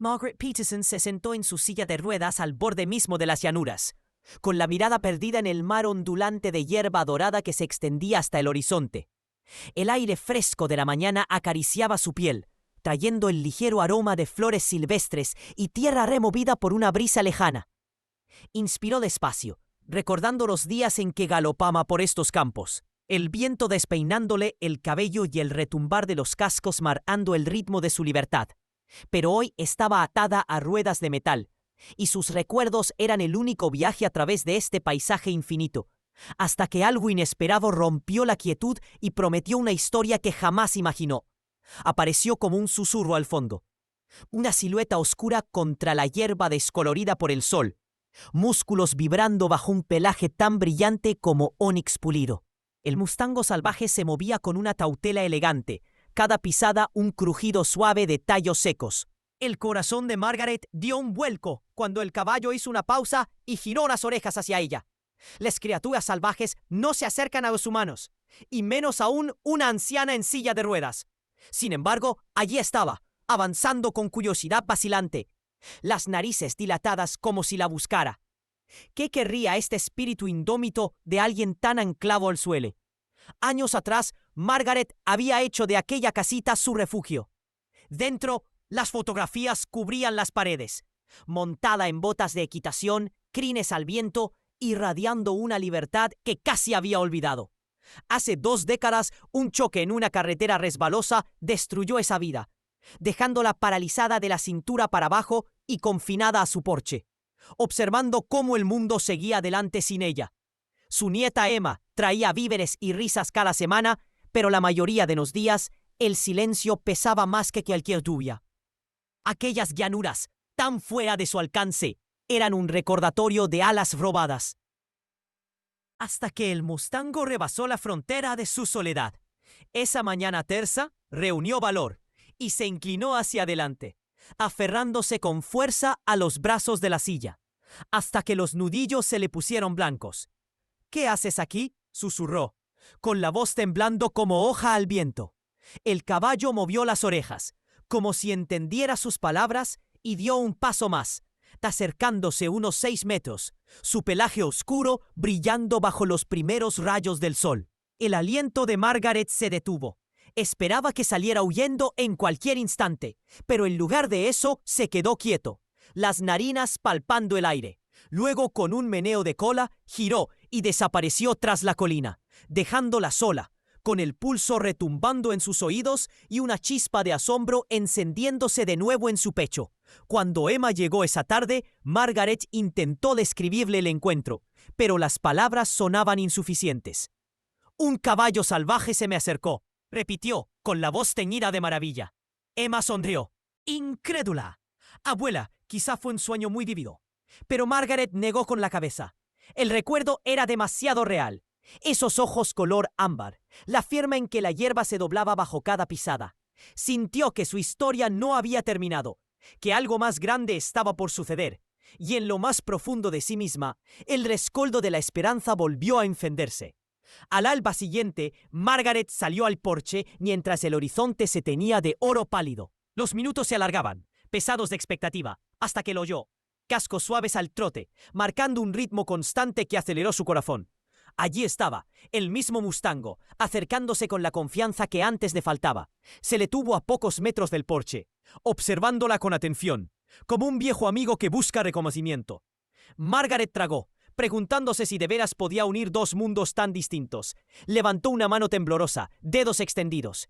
Margaret Peterson se sentó en su silla de ruedas al borde mismo de las llanuras, con la mirada perdida en el mar ondulante de hierba dorada que se extendía hasta el horizonte. El aire fresco de la mañana acariciaba su piel, trayendo el ligero aroma de flores silvestres y tierra removida por una brisa lejana. Inspiró despacio, recordando los días en que galopaba por estos campos, el viento despeinándole el cabello y el retumbar de los cascos marcando el ritmo de su libertad. Pero hoy estaba atada a ruedas de metal, y sus recuerdos eran el único viaje a través de este paisaje infinito, hasta que algo inesperado rompió la quietud y prometió una historia que jamás imaginó. Apareció como un susurro al fondo. Una silueta oscura contra la hierba descolorida por el sol, músculos vibrando bajo un pelaje tan brillante como ónix pulido. El mustango salvaje se movía con una cautela elegante, cada pisada un crujido suave de tallos secos. El corazón de Margaret dio un vuelco cuando el caballo hizo una pausa y giró las orejas hacia ella. Las criaturas salvajes no se acercan a los humanos, y menos aún una anciana en silla de ruedas. Sin embargo, allí estaba, avanzando con curiosidad vacilante, las narices dilatadas como si la buscara. ¿Qué querría este espíritu indómito de alguien tan anclado al suelo? Años atrás, Margaret había hecho de aquella casita su refugio. Dentro, las fotografías cubrían las paredes, montada en botas de equitación, crines al viento, irradiando una libertad que casi había olvidado. Hace 2 décadas, un choque en una carretera resbalosa destruyó esa vida, dejándola paralizada de la cintura para abajo y confinada a su porche, observando cómo el mundo seguía adelante sin ella. Su nieta Emma traía víveres y risas cada semana, pero la mayoría de los días el silencio pesaba más que cualquier lluvia. Aquellas llanuras, tan fuera de su alcance, eran un recordatorio de alas robadas. Hasta que el mustango rebasó la frontera de su soledad. Esa mañana tersa reunió valor y se inclinó hacia adelante, aferrándose con fuerza a los brazos de la silla, hasta que los nudillos se le pusieron blancos. «¿Qué haces aquí?», susurró, con la voz temblando como hoja al viento. El caballo movió las orejas, como si entendiera sus palabras, y dio un paso más, acercándose unos 6 metros, su pelaje oscuro brillando bajo los primeros rayos del sol. El aliento de Margaret se detuvo. Esperaba que saliera huyendo en cualquier instante, pero en lugar de eso se quedó quieto, las narinas palpando el aire. Luego, con un meneo de cola, giró y desapareció tras la colina, dejándola sola, con el pulso retumbando en sus oídos y una chispa de asombro encendiéndose de nuevo en su pecho. Cuando Emma llegó esa tarde, Margaret intentó describirle el encuentro, pero las palabras sonaban insuficientes. «Un caballo salvaje se me acercó», repitió, con la voz teñida de maravilla. Emma sonrió, incrédula. «Abuela, quizá fue un sueño muy vívido». Pero Margaret negó con la cabeza. El recuerdo era demasiado real. Esos ojos color ámbar, la firma en que la hierba se doblaba bajo cada pisada. Sintió que su historia no había terminado, que algo más grande estaba por suceder, y en lo más profundo de sí misma, el rescoldo de la esperanza volvió a encenderse. Al alba siguiente, Margaret salió al porche mientras el horizonte se teñía de oro pálido. Los minutos se alargaban, pesados de expectativa, hasta que lo oyó. Cascos suaves al trote, marcando un ritmo constante que aceleró su corazón. Allí estaba, el mismo mustango, acercándose con la confianza que antes le faltaba. Se le tuvo a pocos metros del porche, observándola con atención, como un viejo amigo que busca reconocimiento. Margaret tragó, preguntándose si de veras podía unir 2 mundos tan distintos. Levantó una mano temblorosa, dedos extendidos.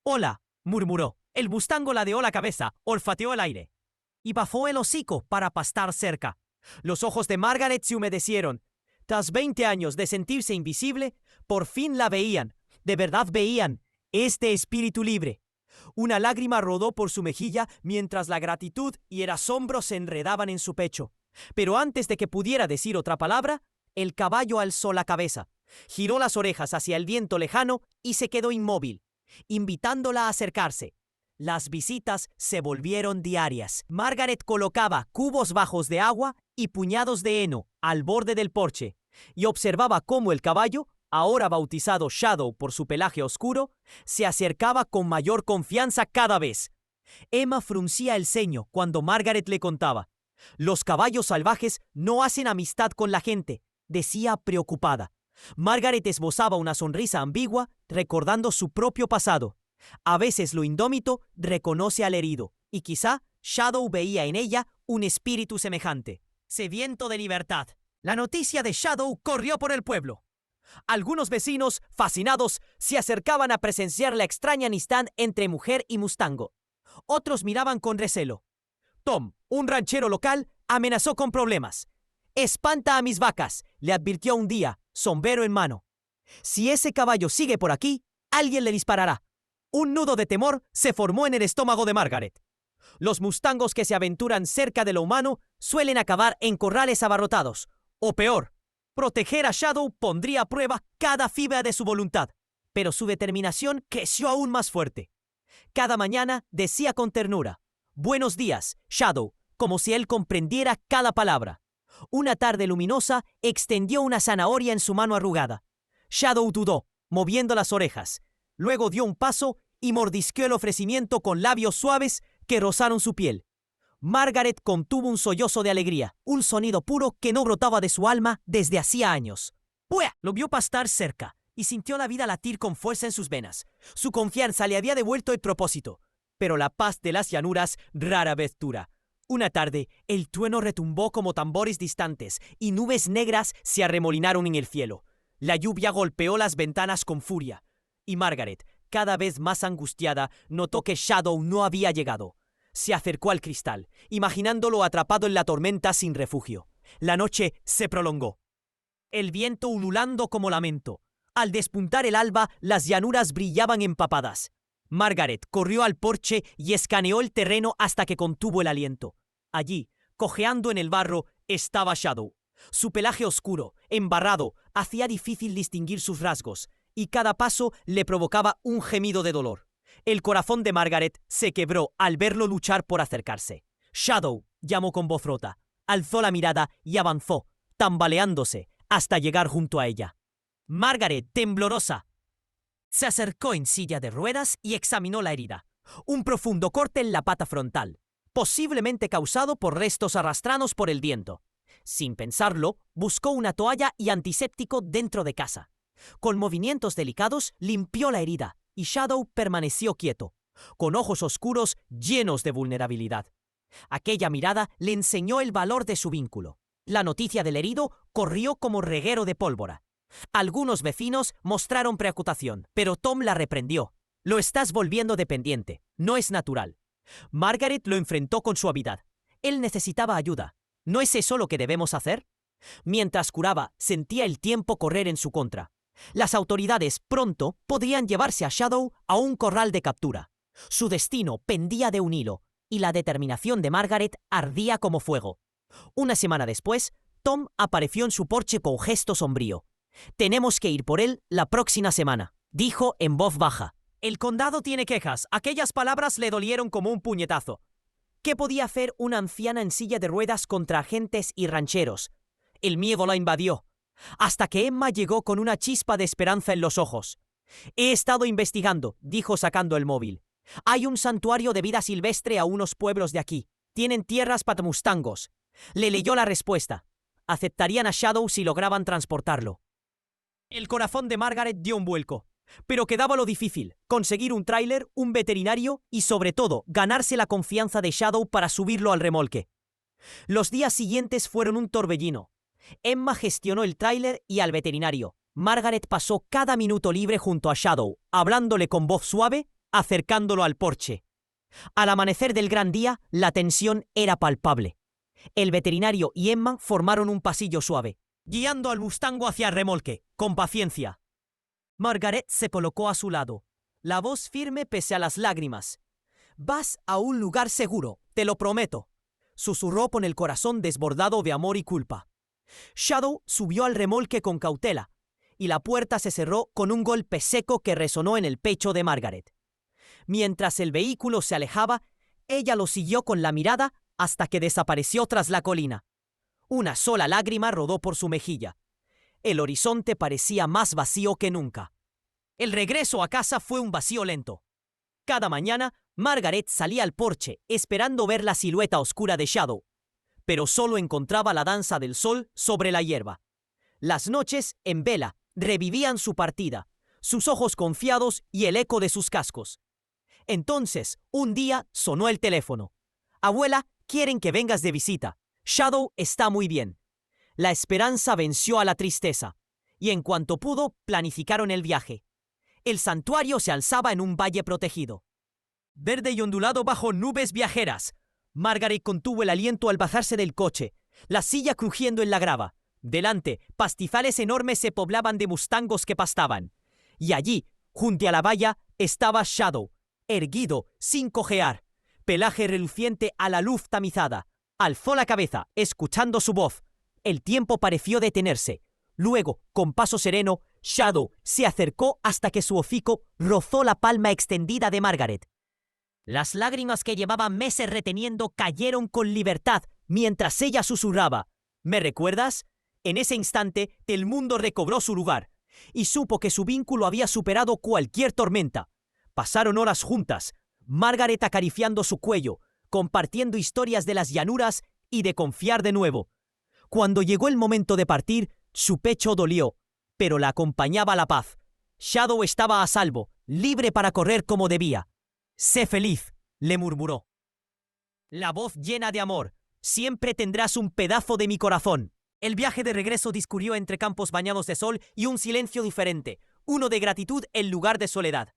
«Hola», murmuró. El mustango ladeó la cabeza, olfateó el aire y bajó el hocico para pastar cerca. Los ojos de Margaret se humedecieron. Tras 20 años de sentirse invisible, por fin la veían. De verdad veían este espíritu libre. Una lágrima rodó por su mejilla mientras la gratitud y el asombro se enredaban en su pecho. Pero antes de que pudiera decir otra palabra, el caballo alzó la cabeza, giró las orejas hacia el viento lejano y se quedó inmóvil, invitándola a acercarse. Las visitas se volvieron diarias. Margaret colocaba cubos bajos de agua y puñados de heno al borde del porche y observaba cómo el caballo, ahora bautizado Shadow por su pelaje oscuro, se acercaba con mayor confianza cada vez. Emma fruncía el ceño cuando Margaret le contaba. Los caballos salvajes no hacen amistad con la gente, decía preocupada. Margaret esbozaba una sonrisa ambigua, recordando su propio pasado. A veces lo indómito reconoce al herido, y quizá Shadow veía en ella un espíritu semejante. Sediento de libertad. La noticia de Shadow corrió por el pueblo. Algunos vecinos, fascinados, se acercaban a presenciar la extraña amistad entre mujer y mustango. Otros miraban con recelo. Tom, un ranchero local, amenazó con problemas. «Espanta a mis vacas», le advirtió un día, sombrero en mano. «Si ese caballo sigue por aquí, alguien le disparará». Un nudo de temor se formó en el estómago de Margaret. Los mustangos que se aventuran cerca de lo humano suelen acabar en corrales abarrotados. O peor, proteger a Shadow pondría a prueba cada fibra de su voluntad. Pero su determinación creció aún más fuerte. Cada mañana decía con ternura: «Buenos días, Shadow», como si él comprendiera cada palabra. Una tarde luminosa extendió una zanahoria en su mano arrugada. Shadow dudó, moviendo las orejas. Luego dio un paso y mordisqueó el ofrecimiento con labios suaves que rozaron su piel. Margaret contuvo un sollozo de alegría, un sonido puro que no brotaba de su alma desde hacía años. ¡Puea! Lo vio pastar cerca y sintió la vida latir con fuerza en sus venas. Su confianza le había devuelto el propósito. Pero la paz de las llanuras rara vez dura. Una tarde, el trueno retumbó como tambores distantes y nubes negras se arremolinaron en el cielo. La lluvia golpeó las ventanas con furia. Y Margaret, cada vez más angustiada, notó que Shadow no había llegado. Se acercó al cristal, imaginándolo atrapado en la tormenta sin refugio. La noche se prolongó. El viento ululando como lamento. Al despuntar el alba, las llanuras brillaban empapadas. Margaret corrió al porche y escaneó el terreno hasta que contuvo el aliento. Allí, cojeando en el barro, estaba Shadow. Su pelaje oscuro, embarrado, hacía difícil distinguir sus rasgos, y cada paso le provocaba un gemido de dolor. El corazón de Margaret se quebró al verlo luchar por acercarse. «Shadow», llamó con voz rota. Alzó la mirada y avanzó, tambaleándose, hasta llegar junto a ella. Margaret, temblorosa, se acercó en silla de ruedas y examinó la herida. Un profundo corte en la pata frontal, posiblemente causado por restos arrastrados por el viento. Sin pensarlo, buscó una toalla y antiséptico dentro de casa. Con movimientos delicados limpió la herida y Shadow permaneció quieto, con ojos oscuros llenos de vulnerabilidad. Aquella mirada le enseñó el valor de su vínculo. La noticia del herido corrió como reguero de pólvora. Algunos vecinos mostraron preocupación, pero Tom la reprendió. «Lo estás volviendo dependiente. No es natural». Margaret lo enfrentó con suavidad. Él necesitaba ayuda. ¿No es eso lo que debemos hacer? Mientras curaba, sentía el tiempo correr en su contra. Las autoridades pronto podrían llevarse a Shadow a un corral de captura. Su destino pendía de un hilo, y la determinación de Margaret ardía como fuego. Una semana después, Tom apareció en su porche con gesto sombrío. «Tenemos que ir por él la próxima semana», dijo en voz baja. «El condado tiene quejas». Aquellas palabras le dolieron como un puñetazo. ¿Qué podía hacer una anciana en silla de ruedas contra agentes y rancheros? El miedo la invadió, hasta que Emma llegó con una chispa de esperanza en los ojos. «He estado investigando», dijo sacando el móvil. «Hay un santuario de vida silvestre a unos pueblos de aquí. Tienen tierras para mustangos». Le leyó la respuesta. Aceptarían a Shadow si lograban transportarlo. El corazón de Margaret dio un vuelco. Pero quedaba lo difícil: conseguir un tráiler, un veterinario y, sobre todo, ganarse la confianza de Shadow para subirlo al remolque. Los días siguientes fueron un torbellino. Emma gestionó el tráiler y al veterinario. Margaret pasó cada minuto libre junto a Shadow, hablándole con voz suave, acercándolo al porche. Al amanecer del gran día, la tensión era palpable. El veterinario y Emma formaron un pasillo suave, guiando al mustango hacia el remolque, con paciencia. Margaret se colocó a su lado, la voz firme pese a las lágrimas. «Vas a un lugar seguro, te lo prometo», susurró con el corazón desbordado de amor y culpa. Shadow subió al remolque con cautela, y la puerta se cerró con un golpe seco que resonó en el pecho de Margaret. Mientras el vehículo se alejaba, ella lo siguió con la mirada hasta que desapareció tras la colina. Una sola lágrima rodó por su mejilla. El horizonte parecía más vacío que nunca. El regreso a casa fue un vacío lento. Cada mañana, Margaret salía al porche, esperando ver la silueta oscura de Shadow, pero solo encontraba la danza del sol sobre la hierba. Las noches, en vela, revivían su partida, sus ojos confiados y el eco de sus cascos. Entonces, un día sonó el teléfono. «Abuela, quieren que vengas de visita. Shadow está muy bien». La esperanza venció a la tristeza, y en cuanto pudo, planificaron el viaje. El santuario se alzaba en un valle protegido, verde y ondulado bajo nubes viajeras. Margaret contuvo el aliento al bajarse del coche, la silla crujiendo en la grava. Delante, pastizales enormes se poblaban de mustangos que pastaban. Y allí, junto a la valla, estaba Shadow, erguido, sin cojear, pelaje reluciente a la luz tamizada. Alzó la cabeza, escuchando su voz. El tiempo pareció detenerse. Luego, con paso sereno, Shadow se acercó hasta que su hocico rozó la palma extendida de Margaret. Las lágrimas que llevaba meses reteniendo cayeron con libertad mientras ella susurraba: «¿Me recuerdas?». En ese instante, el mundo recobró su lugar y supo que su vínculo había superado cualquier tormenta. Pasaron horas juntas, Margaret acariciando su cuello, compartiendo historias de las llanuras y de confiar de nuevo. Cuando llegó el momento de partir, su pecho dolió, pero la acompañaba la paz. Shadow estaba a salvo, libre para correr como debía. «Sé feliz», le murmuró. La voz llena de amor: «Siempre tendrás un pedazo de mi corazón». El viaje de regreso discurrió entre campos bañados de sol y un silencio diferente, uno de gratitud en lugar de soledad.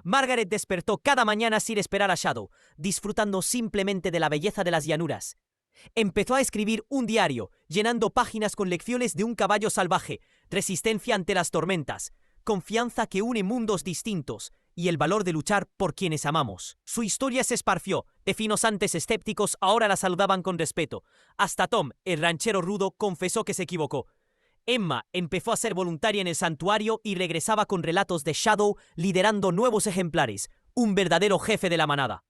Margaret despertó cada mañana sin esperar a Shadow, disfrutando simplemente de la belleza de las llanuras. Empezó a escribir un diario, llenando páginas con lecciones de un caballo salvaje, resistencia ante las tormentas, confianza que une mundos distintos y el valor de luchar por quienes amamos. Su historia se esparció, de finos antes escépticos ahora la saludaban con respeto. Hasta Tom, el ranchero rudo, confesó que se equivocó. Emma empezó a ser voluntaria en el santuario y regresaba con relatos de Shadow liderando nuevos ejemplares, un verdadero jefe de la manada.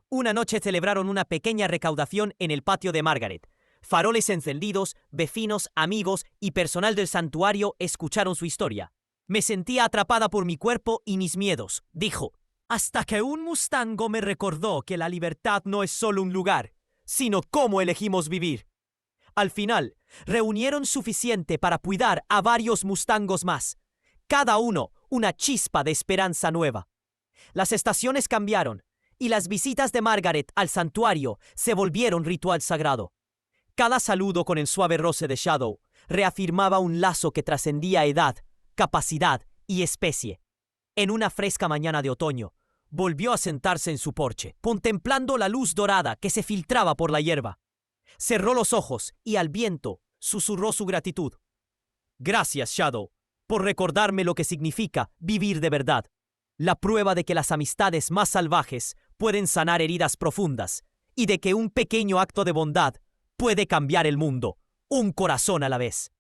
Una noche celebraron una pequeña recaudación en el patio de Margaret. Faroles encendidos, vecinos, amigos y personal del santuario escucharon su historia. «Me sentía atrapada por mi cuerpo y mis miedos», dijo, «hasta que un mustango me recordó que la libertad no es solo un lugar, sino cómo elegimos vivir». Al final, reunieron suficiente para cuidar a varios mustangos más, cada uno una chispa de esperanza nueva. Las estaciones cambiaron, y las visitas de Margaret al santuario se volvieron ritual sagrado. Cada saludo con el suave roce de Shadow reafirmaba un lazo que trascendía edad, capacidad y especie. En una fresca mañana de otoño, volvió a sentarse en su porche, contemplando la luz dorada que se filtraba por la hierba. Cerró los ojos y al viento susurró su gratitud. «Gracias, Shadow, por recordarme lo que significa vivir de verdad. La prueba de que las amistades más salvajes pueden sanar heridas profundas y de que un pequeño acto de bondad puede cambiar el mundo, un corazón a la vez».